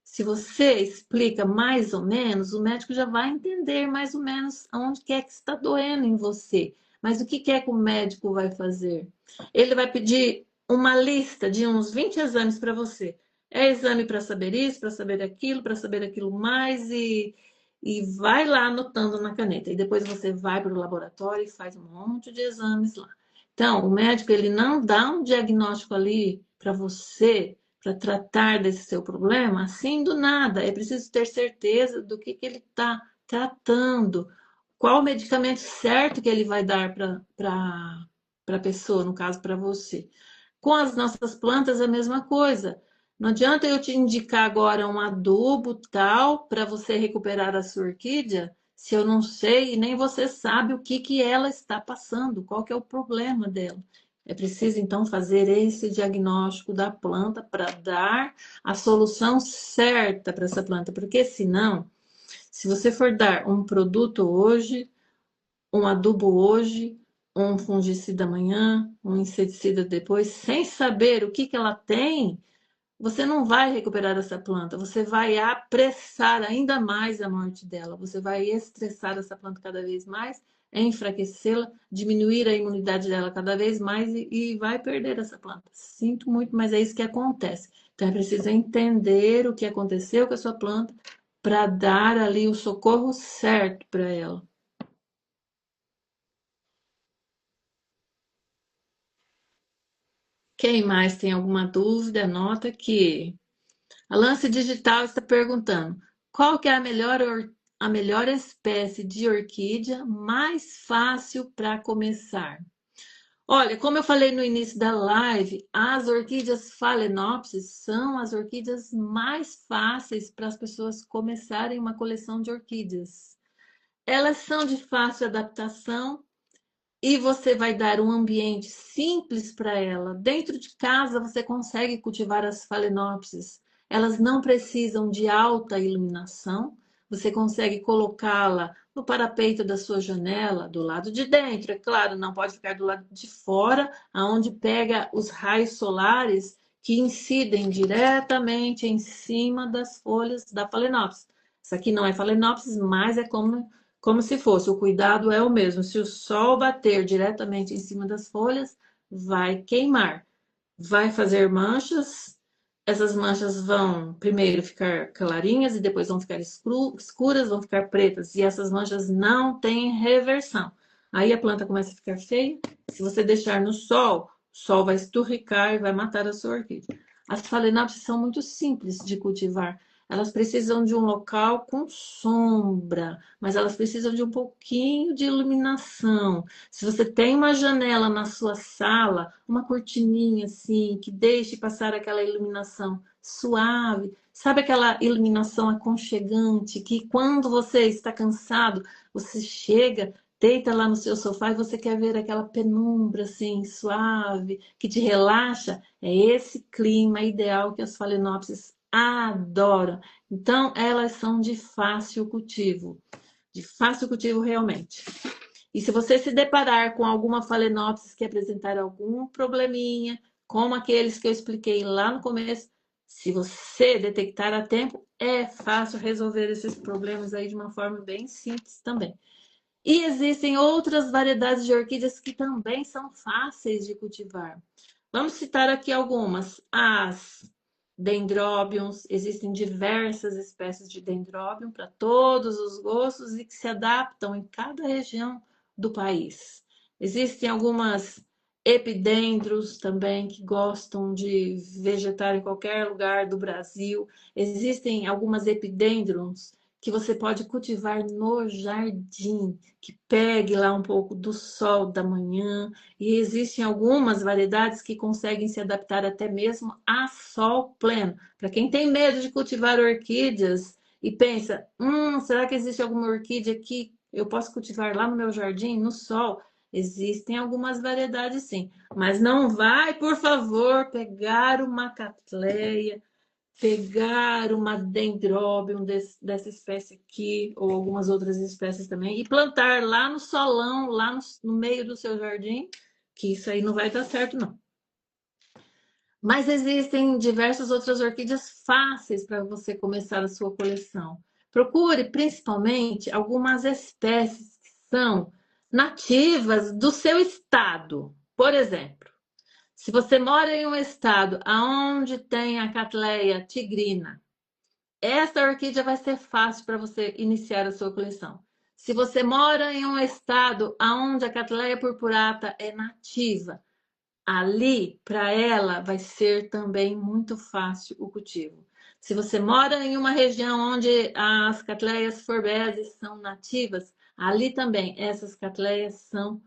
Se você explica mais ou menos, o médico já vai entender mais ou menos aonde que é que está doendo em você. Mas o que que é que o médico vai fazer? Ele vai pedir uma lista de uns 20 exames para você. É exame para saber isso, para saber aquilo mais, e vai lá anotando na caneta. E depois você vai para o laboratório e faz um monte de exames lá. Então, o médico ele não dá um diagnóstico ali para você, para tratar desse seu problema, assim do nada. É preciso ter certeza do que ele está tratando, qual o medicamento certo que ele vai dar para a pessoa, no caso para você. Com as nossas plantas, é a mesma coisa. Não adianta eu te indicar agora um adubo tal para você recuperar a sua orquídea, se eu não sei e nem você sabe o que que ela está passando, qual que é o problema dela. É preciso então fazer esse diagnóstico da planta para dar a solução certa para essa planta, porque senão, se você for dar um produto hoje, um adubo hoje, um fungicida amanhã, um inseticida depois, sem saber o que que ela tem, você não vai recuperar essa planta, você vai apressar ainda mais a morte dela, você vai estressar essa planta cada vez mais, enfraquecê-la, diminuir a imunidade dela cada vez mais e vai perder essa planta. Sinto muito, mas é isso que acontece. Então é preciso entender o que aconteceu com a sua planta para dar ali o socorro certo para ela. Quem mais tem alguma dúvida, anota aqui. A Lance Digital está perguntando: qual que é a melhor espécie de orquídea mais fácil para começar? Olha, como eu falei no início da live, as orquídeas Phalaenopsis são as orquídeas mais fáceis para as pessoas começarem uma coleção de orquídeas. Elas são de fácil adaptação, e você vai dar um ambiente simples para ela. Dentro de casa você consegue cultivar as Phalaenopsis. Elas não precisam de alta iluminação. Você consegue colocá-la no parapeito da sua janela, do lado de dentro, é claro, não pode ficar do lado de fora, aonde pega os raios solares que incidem diretamente em cima das folhas da Phalaenopsis. Isso aqui não é Phalaenopsis, mas é como se fosse, o cuidado é o mesmo. Se o sol bater diretamente em cima das folhas, vai queimar. vai fazer manchas. Essas manchas vão primeiro ficar clarinhas e depois vão ficar escuras, vão ficar pretas. E essas manchas não têm reversão. Aí a planta começa a ficar feia. Se você deixar no sol, o sol vai esturricar e vai matar a sua orquídea. As phalaenopsis são muito simples de cultivar. Elas precisam de um local com sombra, mas elas precisam de um pouquinho de iluminação. Se você tem uma janela na sua sala, uma cortininha assim, que deixe passar aquela iluminação suave, sabe aquela iluminação aconchegante que quando você está cansado, você chega, deita lá no seu sofá e você quer ver aquela penumbra assim, suave, que te relaxa? É esse clima ideal que as phalaenopsis adoram. Então, elas são de fácil cultivo realmente. E se você se deparar com alguma phalaenopsis que apresentar algum probleminha, como aqueles que eu expliquei lá no começo, se você detectar a tempo, é fácil resolver esses problemas aí de uma forma bem simples também. E existem outras variedades de orquídeas que também são fáceis de cultivar. Vamos citar aqui algumas. As dendróbiums, existem diversas espécies de dendróbium para todos os gostos e que se adaptam em cada região do país. Existem algumas epidendros também que gostam de vegetar em qualquer lugar do Brasil. Existem algumas epidendrums que você pode cultivar no jardim, que pegue lá um pouco do sol da manhã, e existem algumas variedades que conseguem se adaptar até mesmo a sol pleno. Para quem tem medo de cultivar orquídeas e pensa, será que existe alguma orquídea que eu posso cultivar lá no meu jardim, no sol? Existem algumas variedades sim, mas não vai, por favor, pegar uma catleia, pegar uma dendróbium dessa espécie aqui, ou algumas outras espécies também, e plantar lá no solão, lá no meio do seu jardim, que isso aí não vai dar certo, não. Mas existem diversas outras orquídeas fáceis para você começar a sua coleção. Procure principalmente algumas espécies que são nativas do seu estado. Por exemplo, se você mora em um estado onde tem a Cattleya tigrina, essa orquídea vai ser fácil para você iniciar a sua coleção. Se você mora em um estado onde a Cattleya purpurata é nativa, ali para ela vai ser também muito fácil o cultivo. Se você mora em uma região onde as Cattleyas forbeses são nativas, ali também essas Cattleyas são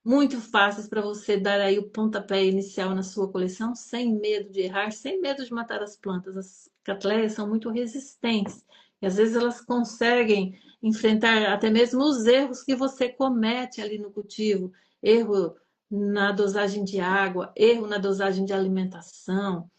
muito fáceis para você dar aí o pontapé inicial na sua coleção, sem medo de errar, sem medo de matar as plantas. As catleias são muito resistentes e às vezes elas conseguem enfrentar até mesmo os erros que você comete ali no cultivo, erro na dosagem de água, erro na dosagem de alimentação.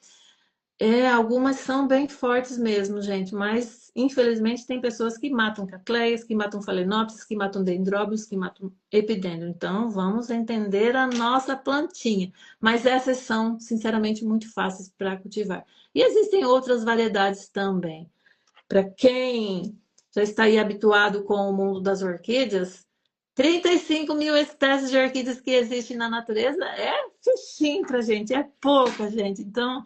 Algumas são bem fortes mesmo, gente, mas infelizmente tem pessoas que matam catleias, que matam phalaenopsis, que matam dendróbios, que matam epidendro. Então, vamos entender a nossa plantinha. Mas essas são, sinceramente, muito fáceis para cultivar. E existem outras variedades também. Para quem já está aí habituado com o mundo das orquídeas, 35 mil espécies de orquídeas que existem na natureza é fichinho para gente, é pouca, gente. Então,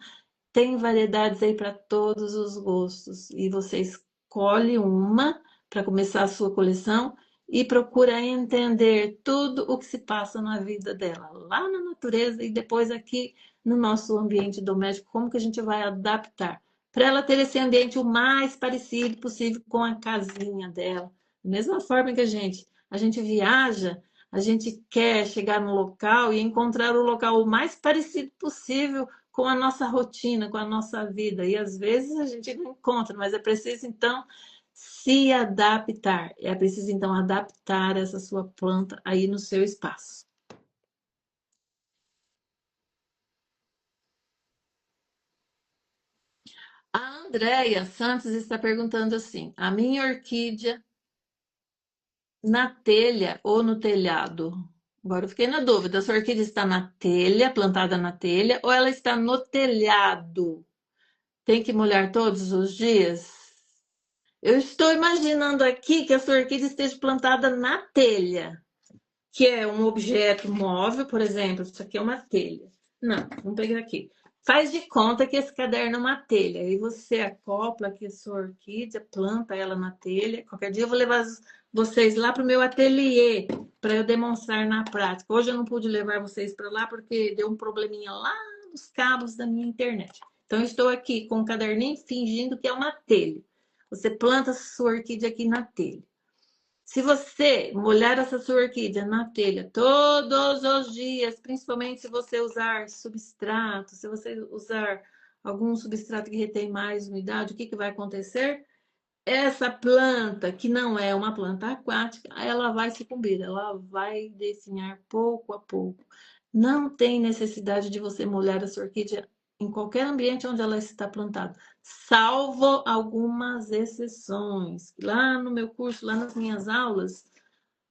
tem variedades aí para todos os gostos e você escolhe uma para começar a sua coleção e procura entender tudo o que se passa na vida dela, lá na natureza e depois aqui no nosso ambiente doméstico, como que a gente vai adaptar para ela ter esse ambiente o mais parecido possível com a casinha dela. Da mesma forma que a gente viaja, a gente quer chegar no local e encontrar o local o mais parecido possível com a nossa rotina, com a nossa vida. E às vezes a gente não encontra, mas é preciso então se adaptar. É preciso então adaptar essa sua planta aí no seu espaço. A Andréia Santos está perguntando assim: a minha orquídea na telha ou no telhado? Agora eu fiquei na dúvida, a sua orquídea está na telha, plantada na telha, ou ela está no telhado? Tem que molhar todos os dias? Eu estou imaginando aqui que a sua orquídea esteja plantada na telha, que é um objeto móvel, por exemplo, isso aqui é uma telha. Não, vamos pegar aqui. Faz de conta que esse caderno é uma telha. Aí você acopla aqui a sua orquídea, planta ela na telha. Qualquer dia eu vou levar vocês lá para o meu ateliê para eu demonstrar na prática. Hoje eu não pude levar vocês para lá porque deu um probleminha lá nos cabos da minha internet. Então eu estou aqui com o caderninho fingindo que é uma telha. Você planta a sua orquídea aqui na telha. Se você molhar essa sua orquídea na telha todos os dias, principalmente se você usar substrato, se você usar algum substrato que retém mais umidade, o que vai acontecer? Essa planta, que não é uma planta aquática, ela vai sucumbir, ela vai definhar pouco a pouco. Não tem necessidade de você molhar a sua orquídea em qualquer ambiente onde ela está plantada, salvo algumas exceções. Lá no meu curso, lá nas minhas aulas,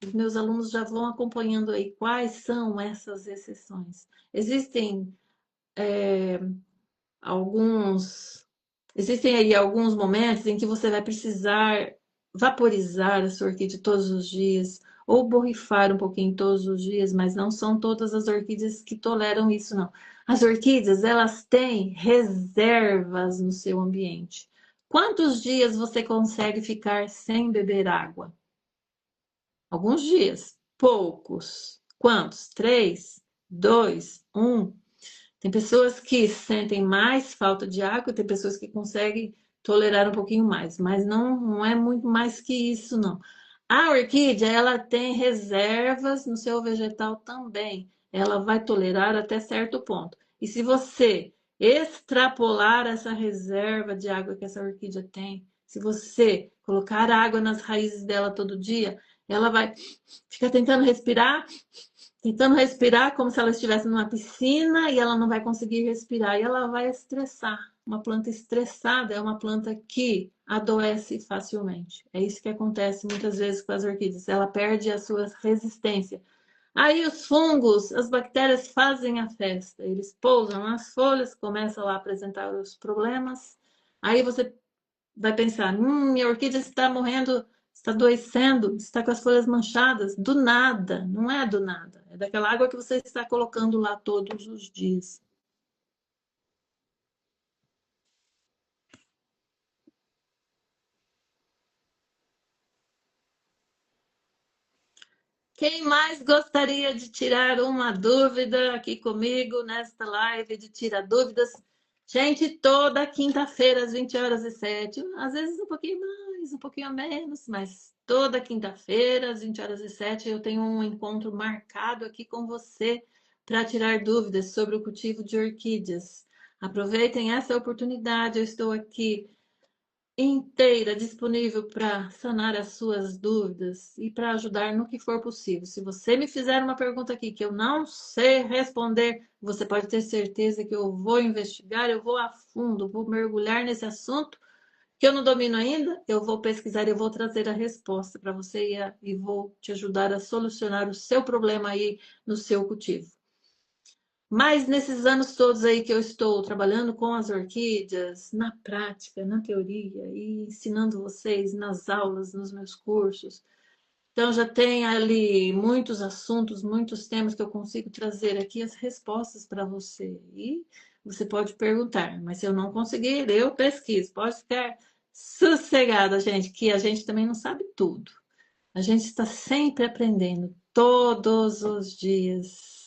os meus alunos já vão acompanhando aí quais são essas exceções. Existem alguns Existem aí alguns momentos em que você vai precisar vaporizar a sua orquídea todos os dias, ou borrifar um pouquinho todos os dias, mas não são todas as orquídeas que toleram isso, não. As orquídeas, elas têm reservas no seu ambiente. Quantos dias você consegue ficar sem beber água? Alguns dias. Poucos. Quantos? 3, 2, 1. Tem pessoas que sentem mais falta de água, tem pessoas que conseguem tolerar um pouquinho mais, mas não é muito mais que isso, não. A orquídea, ela tem reservas no seu vegetal também. Ela vai tolerar até certo ponto. E se você extrapolar essa reserva de água que essa orquídea tem, se você colocar água nas raízes dela todo dia, ela vai ficar tentando respirar como se ela estivesse numa piscina e ela não vai conseguir respirar e ela vai estressar. Uma planta estressada é uma planta que adoece facilmente. É isso que acontece muitas vezes com as orquídeas. Ela perde a sua resistência. Aí os fungos, as bactérias fazem a festa. Eles pousam nas folhas, começam lá a apresentar os problemas. Aí você vai pensar, minha orquídea está morrendo, está adoecendo, está com as folhas manchadas. Do nada, não é do nada. É daquela água que você está colocando lá todos os dias. Quem mais gostaria de tirar uma dúvida aqui comigo nesta live de Tira Dúvidas? Gente, toda quinta-feira às 20h07, às vezes um pouquinho mais, um pouquinho menos, mas toda quinta-feira às 20h07 eu tenho um encontro marcado aqui com você para tirar dúvidas sobre o cultivo de orquídeas. Aproveitem essa oportunidade, eu estou aqui inteira disponível para sanar as suas dúvidas e para ajudar no que for possível. Se você me fizer uma pergunta aqui que eu não sei responder, você pode ter certeza que eu vou investigar, eu vou a fundo, vou mergulhar nesse assunto que eu não domino ainda, eu vou pesquisar, eu vou trazer a resposta para você e vou te ajudar a solucionar o seu problema aí no seu cultivo. Mas nesses anos todos aí que eu estou trabalhando com as orquídeas, na prática, na teoria, e ensinando vocês nas aulas, nos meus cursos, então já tem ali muitos assuntos, muitos temas que eu consigo trazer aqui as respostas para você. E você pode perguntar, mas se eu não conseguir, eu pesquiso. Pode ficar sossegada, gente, que a gente também não sabe tudo. A gente está sempre aprendendo, todos os dias.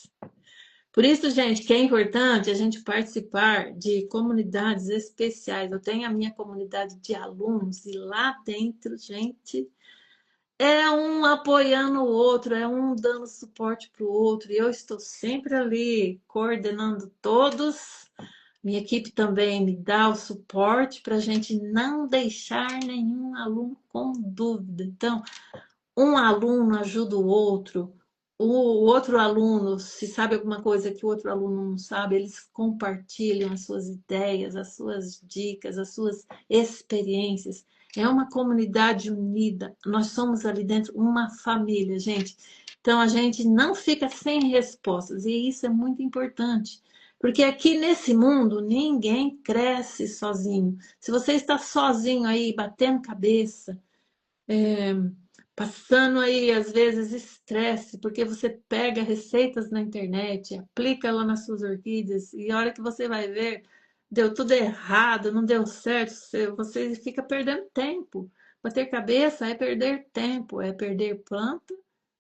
Por isso, gente, que é importante a gente participar de comunidades especiais. Eu tenho a minha comunidade de alunos e lá dentro, gente, é um apoiando o outro, é um dando suporte para o outro. E eu estou sempre ali coordenando todos. Minha equipe também me dá o suporte para a gente não deixar nenhum aluno com dúvida. Então, um aluno ajuda o outro aluno, se sabe alguma coisa que o outro aluno não sabe, eles compartilham as suas ideias, as suas dicas, as suas experiências. É uma comunidade unida. Nós somos ali dentro uma família, gente. Então a gente não fica sem respostas, e isso é muito importante. Porque aqui nesse mundo ninguém cresce sozinho. Se você está sozinho aí, batendo cabeça, passando aí, às vezes, estresse, porque você pega receitas na internet, aplica lá nas suas orquídeas, e a hora que você vai ver, deu tudo errado, não deu certo, você fica perdendo tempo. Bater cabeça é perder tempo, é perder planta,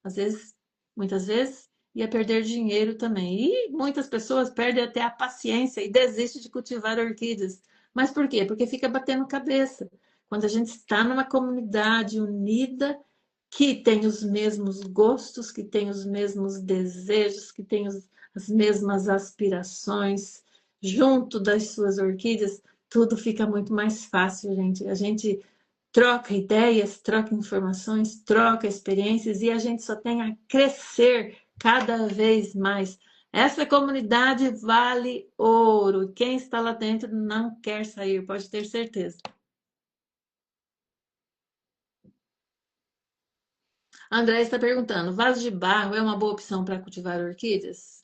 às vezes, muitas vezes, e é perder dinheiro também. E muitas pessoas perdem até a paciência e desistem de cultivar orquídeas. Mas por quê? Porque fica batendo cabeça. Quando a gente está numa comunidade unida, que tem os mesmos gostos, que tem os mesmos desejos, que tem as mesmas aspirações, junto das suas orquídeas, tudo fica muito mais fácil, gente. A gente troca ideias, troca informações, troca experiências e a gente só tem a crescer cada vez mais. Essa comunidade vale ouro. Quem está lá dentro não quer sair, pode ter certeza. André está perguntando: vaso de barro é uma boa opção para cultivar orquídeas?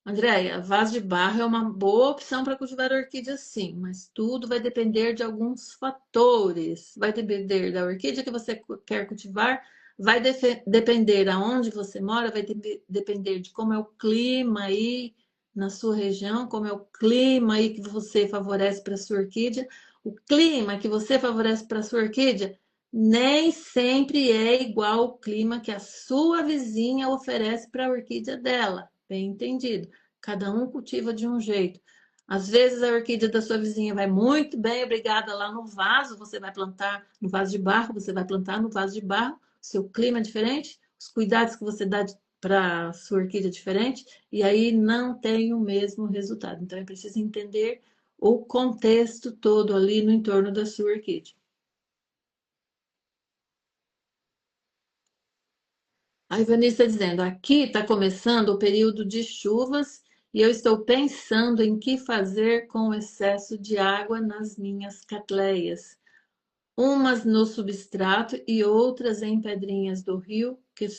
Andréia, vaso de barro é uma boa opção para cultivar orquídeas, sim, mas tudo vai depender de alguns fatores. Vai depender da orquídea que você quer cultivar, vai depender aonde você mora, vai depender de como é o clima aí na sua região, como é o clima aí que você favorece para a sua orquídea. O clima que você favorece para a sua orquídea nem sempre é igual ao clima que a sua vizinha oferece para a orquídea dela. Bem entendido. Cada um cultiva de um jeito. Às vezes a orquídea da sua vizinha vai muito bem, obrigada lá no vaso, você vai plantar no vaso de barro, você vai plantar no vaso de barro, seu clima é diferente, os cuidados que você dá para a sua orquídea é diferente, e aí não tem o mesmo resultado. Então é preciso entender o contexto todo ali no entorno da sua orquídea. A Ivani está dizendo, aqui está começando o período de chuvas e eu estou pensando em que fazer com o excesso de água nas minhas catleias. Umas no substrato e outras em pedrinhas do rio, que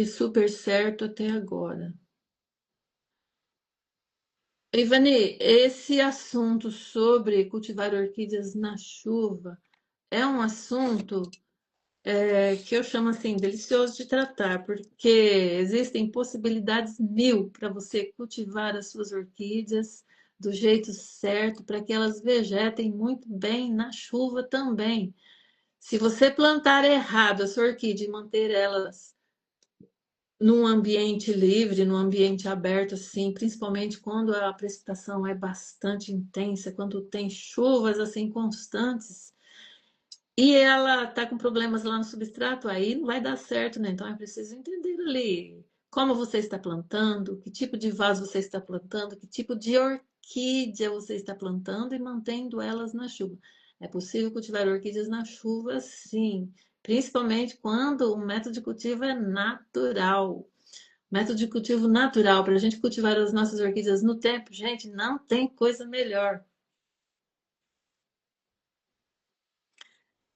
super certo até agora. Ivani, esse assunto sobre cultivar orquídeas na chuva é um assunto que eu chamo assim, delicioso de tratar, porque existem possibilidades mil para você cultivar as suas orquídeas do jeito certo, para que elas vegetem muito bem na chuva também. Se você plantar errado a sua orquídea e manter elas num ambiente livre, num ambiente aberto, assim, principalmente quando a precipitação é bastante intensa, quando tem chuvas assim constantes, e ela tá com problemas lá no substrato, aí não vai dar certo, né? Então é preciso entender ali como você está plantando, que tipo de vaso você está plantando, que tipo de orquídea você está plantando e mantendo elas na chuva. É possível cultivar orquídeas na chuva, sim, principalmente quando o método de cultivo é natural. Método de cultivo natural, para a gente cultivar as nossas orquídeas no tempo, gente, não tem coisa melhor.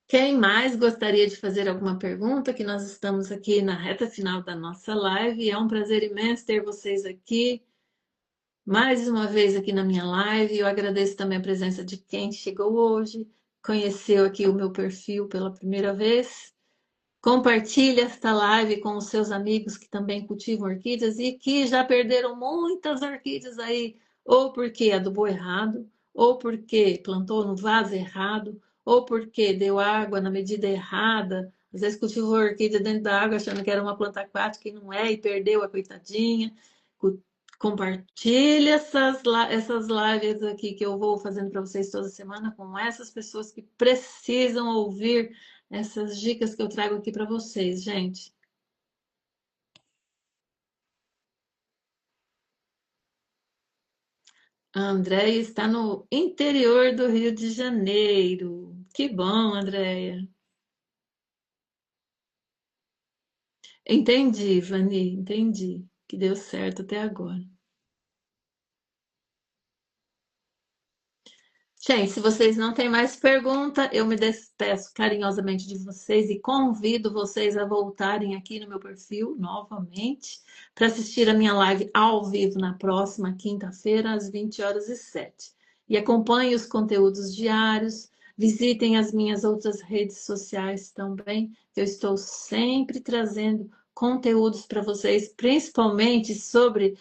Quem mais gostaria de fazer alguma pergunta? Que nós estamos aqui na reta final da nossa live. É um prazer imenso ter vocês aqui mais uma vez aqui na minha live. Eu agradeço também a presença de quem chegou hoje, conheceu aqui o meu perfil pela primeira vez. Compartilhe esta live com os seus amigos que também cultivam orquídeas e que já perderam muitas orquídeas aí, ou porque adubou errado, ou porque plantou no vaso errado, ou porque deu água na medida errada. Às vezes cultivou orquídea dentro da água achando que era uma planta aquática e não é, e perdeu a coitadinha. Compartilhe essas lives aqui que eu vou fazendo para vocês toda semana com essas pessoas que precisam ouvir essas dicas que eu trago aqui para vocês, gente. A Andréia está no interior do Rio de Janeiro. Que bom, Andréia. Entendi, Vani, entendi. Que deu certo até agora. Gente, se vocês não têm mais pergunta, eu me despeço carinhosamente de vocês e convido vocês a voltarem aqui no meu perfil novamente para assistir a minha live ao vivo na próxima quinta-feira, às 20 horas e 7. E acompanhe os conteúdos diários. Visitem as minhas outras redes sociais também. Eu estou sempre trazendo conteúdos para vocês, principalmente sobre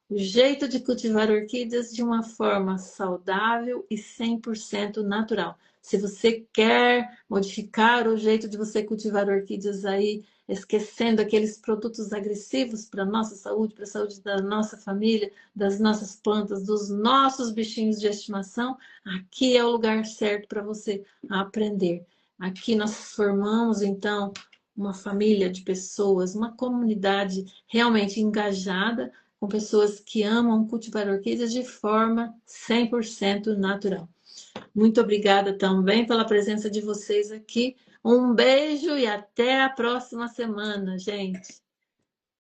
o jeito de cultivar orquídeas de uma forma saudável e 100% natural. Se você quer modificar o jeito de você cultivar orquídeas aí, esquecendo aqueles produtos agressivos para a nossa saúde, para a saúde da nossa família, das nossas plantas, dos nossos bichinhos de estimação, aqui é o lugar certo para você aprender. Aqui nós formamos, então, uma família de pessoas, uma comunidade realmente engajada, com pessoas que amam cultivar orquídeas de forma 100% natural. Muito obrigada também pela presença de vocês aqui. Um beijo e até a próxima semana, gente.